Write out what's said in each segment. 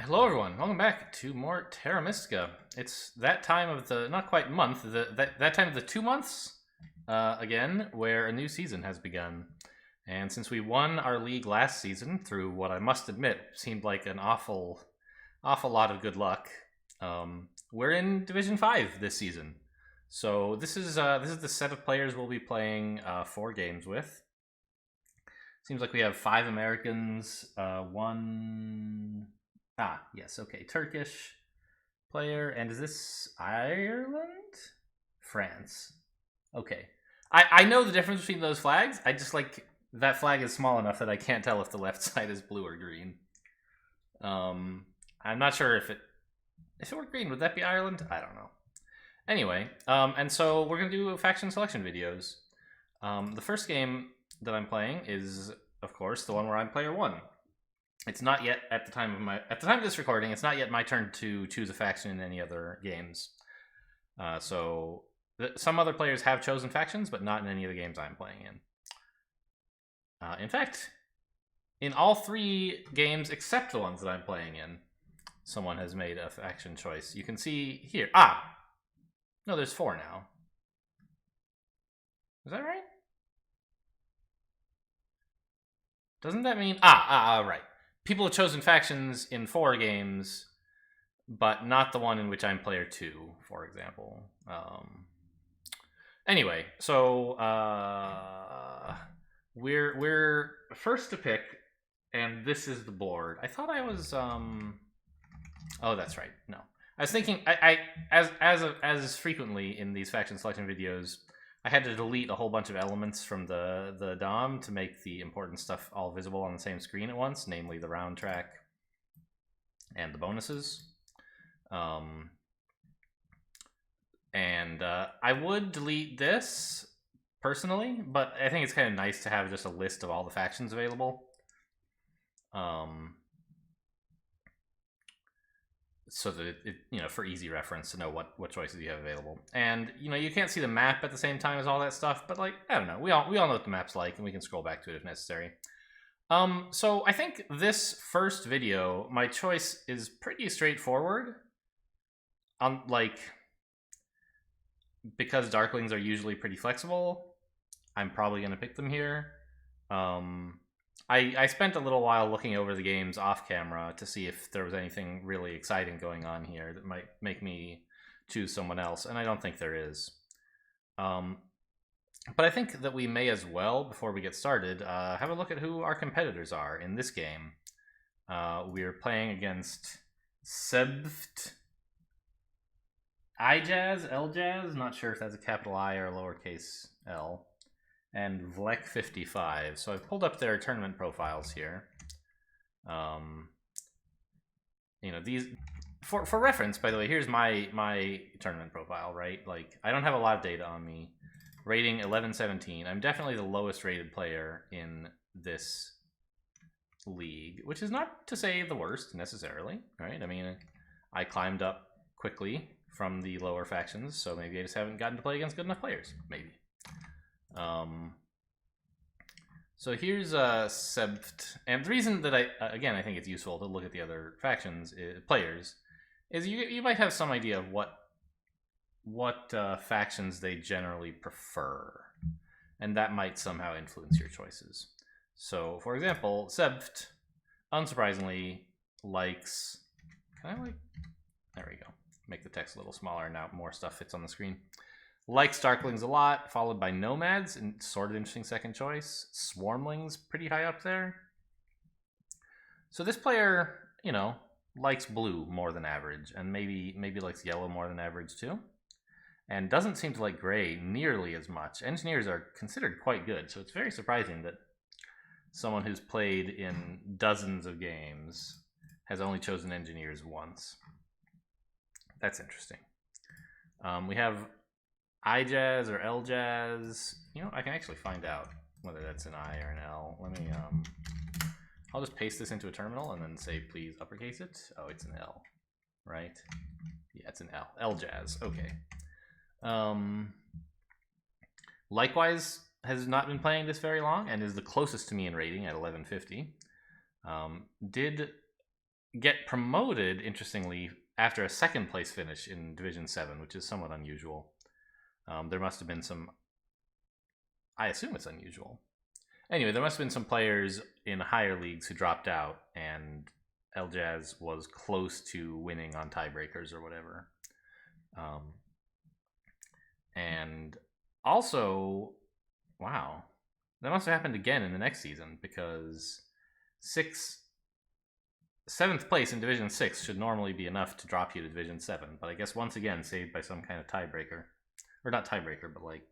Hello, everyone. Welcome back to more Terra Mystica. It's that time of the not quite month, that time of the 2 months again, where a new season has begun. And since we won our league last season through what I must admit seemed like an awful lot of good luck, we're in Division 5 this season. So this is the set of players we'll be playing 4 games with. Seems like we have 5 Americans, one. Yes, okay. Turkish player. And is this Ireland? France. Okay. I know the difference between those flags. I just like that flag is small enough that I can't tell if the left side is blue or green. I'm not sure if it were green, would that be Ireland? I don't know. Anyway, and so we're gonna do faction selection videos. The first game that I'm playing is, of course, the one where I'm player 1. It's not yet at the time of this recording. It's not yet my turn to choose a faction in any other games. So some other players have chosen factions, but not in any of the games I'm playing in. In fact, in all 3 games except the ones that I'm playing in, someone has made a faction choice. You can see here. No, there's 4 now. Is that right? Doesn't that mean right? People have chosen factions in 4 games, but not the one in which I'm player 2, for example. Anyway, so we're first to pick, and this is the board. I thought I was oh, that's right. No, I was thinking as frequently in these faction selection videos, I had to delete a whole bunch of elements from the DOM to make the important stuff all visible on the same screen at once, namely the round track and the bonuses. I would delete this personally, but I think it's kind of nice to have just a list of all the factions available. So that it for easy reference to know what choices you have available. And you can't see the map at the same time as all that stuff, but like, I don't know, we all know what the map's like, and we can scroll back to it if necessary. So I think this first video, my choice is pretty straightforward. Because Darklings are usually pretty flexible, I'm probably gonna pick them here. I spent a little while looking over the games off camera to see if there was anything really exciting going on here that might make me choose someone else, and I don't think there is. But I think that we may as well, before we get started, have a look at who our competitors are in this game. We're playing against Sebft, iJazz, LJazz, not sure if that's a capital I or a lowercase l, and Vlek55. So I've pulled up their tournament profiles here. These for reference, by the way, here's my tournament profile, right? Like, I don't have a lot of data on me. Rating 1117. I'm definitely the lowest rated player in this league, which is not to say the worst necessarily, right? I mean, I climbed up quickly from the lower factions, so maybe I just haven't gotten to play against good enough players, maybe. So here's Sebft, and the reason that I think it's useful to look at the other factions players is you might have some idea of what factions they generally prefer, and that might somehow influence your choices. So, for example, Sebft, unsurprisingly, likes. There we go. Make the text a little smaller, now more stuff fits on the screen. Likes Darklings a lot, followed by Nomads, and sort of interesting second choice. Swarmlings, pretty high up there. So this player, likes blue more than average, and maybe likes yellow more than average too. And doesn't seem to like gray nearly as much. Engineers are considered quite good, so it's very surprising that someone who's played in dozens of games has only chosen engineers once. That's interesting. We have iJazz or LJazz. I can actually find out whether that's an I or an L. Let me, I'll just paste this into a terminal and then say, please uppercase it. Oh, it's an L, right? Yeah, it's an L. LJazz, okay. Likewise, has not been playing this very long and is the closest to me in rating at 1150. Did get promoted, interestingly, after a second place finish in Division 7, which is somewhat unusual. There must have been some. I assume it's unusual. Anyway, there must have been some players in higher leagues who dropped out, and El Jazz was close to winning on tiebreakers or whatever. And also, wow, that must have happened again in the next season, because seventh place in Division 6 should normally be enough to drop you to Division 7, but I guess once again saved by some kind of tiebreaker. Or not tiebreaker, but like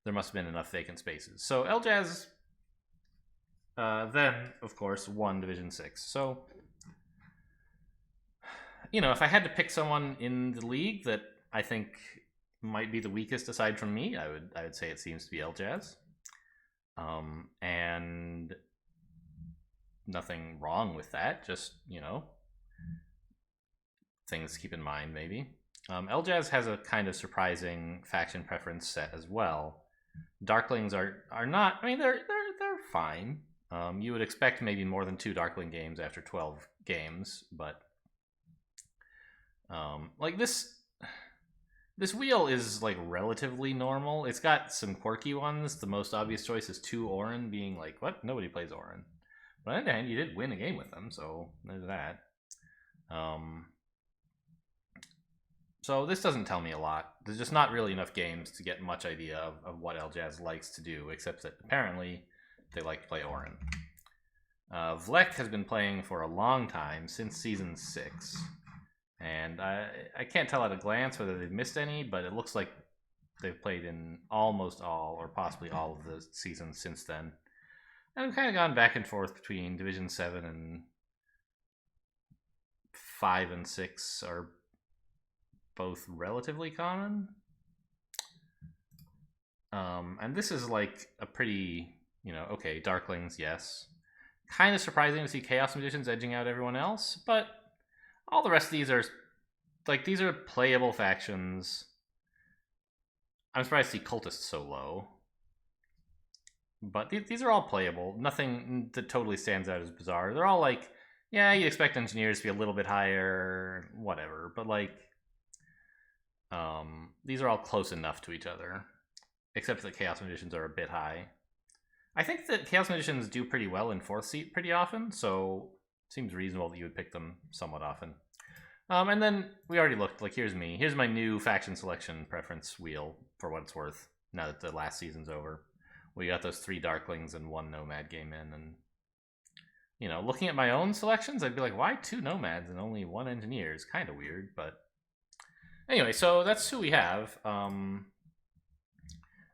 there must have been enough vacant spaces. So El Jazz then, of course, won Division 6. So, you know, if I had to pick someone in the league that I think might be the weakest aside from me, I would say it seems to be El Jazz. And nothing wrong with that, just, you know, things to keep in mind maybe. El Jazz has a kind of surprising faction preference set as well. Darklings are not, I mean, they're fine. You would expect maybe more than 2 Darkling games after 12 games, but like this wheel is like relatively normal. It's got some quirky ones. The most obvious choice is 2 Orin, being like, what? Nobody plays Orin. But on the other hand, you did win a game with them, so there's that. So this doesn't tell me a lot. There's just not really enough games to get much idea of what El Jazz likes to do, except that apparently they like to play Orin. Vlek has been playing for a long time, since Season 6. And I can't tell at a glance whether they've missed any, but it looks like they've played in almost all, or possibly all of the seasons since then. And we've kind of gone back and forth between Division 7 and 5 and 6 are both relatively common. And this is like a pretty, you know, okay, Darklings, yes. Kind of surprising to see Chaos Magicians edging out everyone else, but all the rest of these are, like, these are playable factions. I'm surprised to see Cultists so low. But these are all playable. Nothing that totally stands out as bizarre. They're all like, yeah, you expect Engineers to be a little bit higher, whatever. But like, these are all close enough to each other. Except that Chaos Magicians are a bit high. I think that Chaos Magicians do pretty well in 4th seat pretty often, so it seems reasonable that you would pick them somewhat often. And then we already looked, like, here's me. Here's my new faction selection preference wheel, for what it's worth, now that the last season's over. We got those 3 Darklings and 1 Nomad game in, and, you know, looking at my own selections, I'd be like, why 2 Nomads and only 1 Engineer is kind of weird, but anyway, so that's who we have.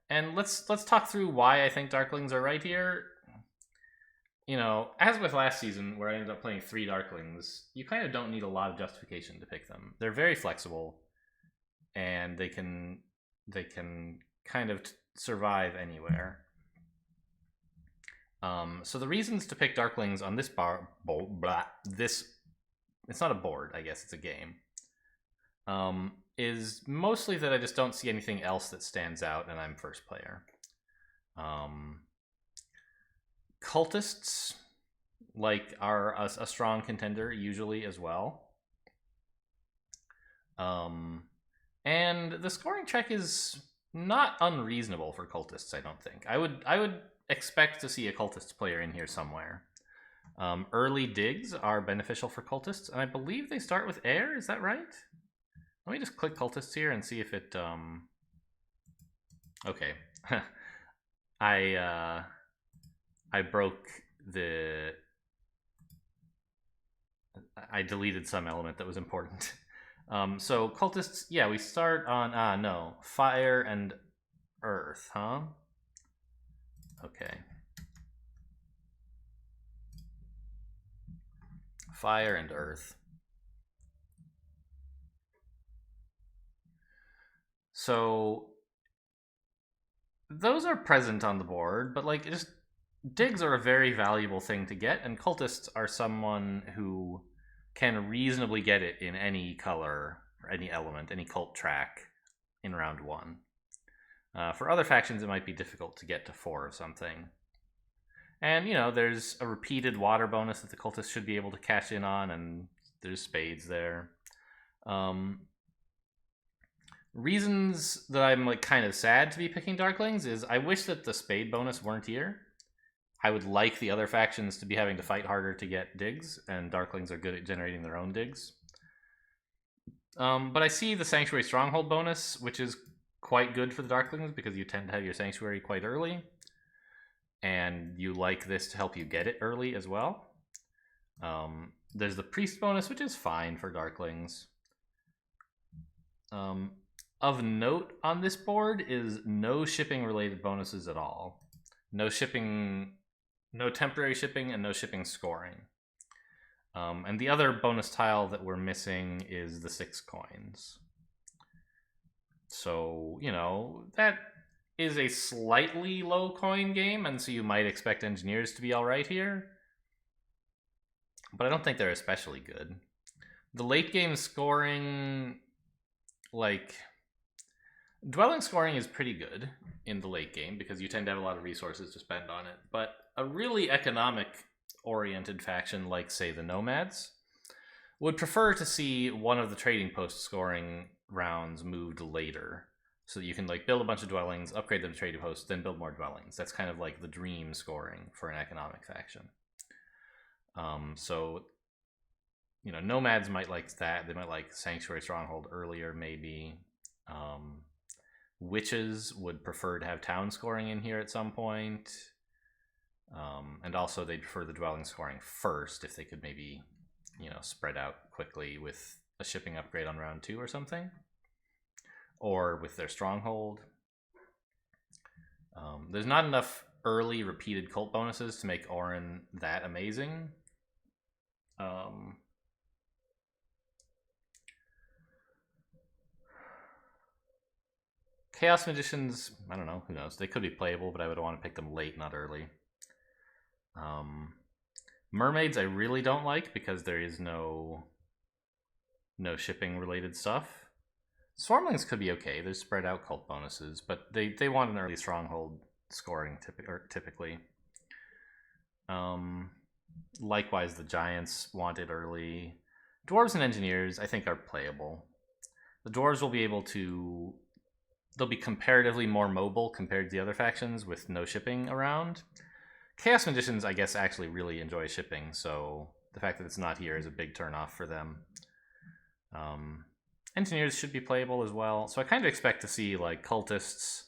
And let's talk through why I think Darklings are right here. You know, as with last season, where I ended up playing 3 Darklings, you kind of don't need a lot of justification to pick them. They're very flexible, and they can kind of survive anywhere. So the reasons to pick Darklings on this it's not a board, I guess, it's a game, is mostly that I just don't see anything else that stands out, and I'm first player. Cultists, like, are a strong contender usually as well. And the scoring check is not unreasonable for Cultists, I don't think. I would expect to see a Cultist player in here somewhere. Early digs are beneficial for Cultists, and I believe they start with air, is that right? Let me just click Cultists here and see if it, okay. I broke I deleted some element that was important. So Cultists, yeah, we start on, no, fire and earth, huh? Okay. Fire and earth. So those are present on the board, but like, just digs are a very valuable thing to get, and Cultists are someone who can reasonably get it in any color or any element, any cult track in round 1. For other factions, it might be difficult to get to 4 of something. And, there's a repeated water bonus that the cultists should be able to cash in on, and there's spades there. Reasons that I'm kind of sad to be picking Darklings is I wish that the spade bonus weren't here. I would like the other factions to be having to fight harder to get digs, and Darklings are good at generating their own digs. But I see the Sanctuary Stronghold bonus, which is quite good for the Darklings because you tend to have your Sanctuary quite early, and you like this to help you get it early as well. There's the Priest bonus, which is fine for Darklings. Of note on this board is no shipping related bonuses at all. No shipping, no temporary shipping, and no shipping scoring. And the other bonus tile that we're missing is the 6 coins. So, that is a slightly low coin game, and so you might expect engineers to be alright here. But I don't think they're especially good. The late game scoring, dwelling scoring is pretty good in the late game because you tend to have a lot of resources to spend on it. But a really economic-oriented faction like, say, the Nomads would prefer to see one of the trading post scoring rounds moved later so that you can build a bunch of dwellings, upgrade them to trading posts, then build more dwellings. That's kind of like the dream scoring for an economic faction. So, Nomads might like that. They might like Sanctuary Stronghold earlier, maybe. Witches would prefer to have town scoring in here at some point. And also they'd prefer the dwelling scoring first if they could maybe, spread out quickly with a shipping upgrade on round 2 or something. Or with their stronghold. There's not enough early repeated cult bonuses to make Orin that amazing. Chaos Magicians, I don't know, who knows? They could be playable, but I would want to pick them late, not early. Mermaids I really don't like because there is no shipping related stuff. Swarmlings could be okay. There's spread out cult bonuses, but they want an early stronghold scoring typically. Likewise, the Giants want it early. Dwarves and Engineers I think are playable. The Dwarves will be able to... They'll be comparatively more mobile compared to the other factions with no shipping around. Chaos Magicians, I guess, actually really enjoy shipping, so the fact that it's not here is a big turnoff for them. Engineers should be playable as well, so I kind of expect to see cultists,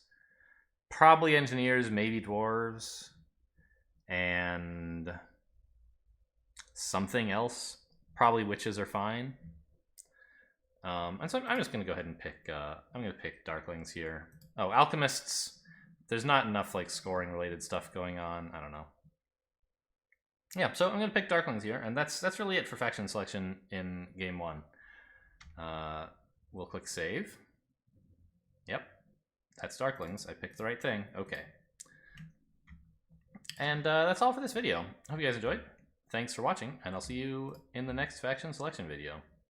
probably engineers, maybe dwarves, and something else. Probably witches are fine. And so I'm just going to go ahead and pick, I'm going to pick Darklings here. Oh, Alchemists, there's not enough scoring related stuff going on. I don't know. Yeah, so I'm going to pick Darklings here, and that's really it for faction selection in game 1. We'll click save. Yep, that's Darklings. I picked the right thing. Okay. And that's all for this video. Hope you guys enjoyed. Thanks for watching, and I'll see you in the next faction selection video.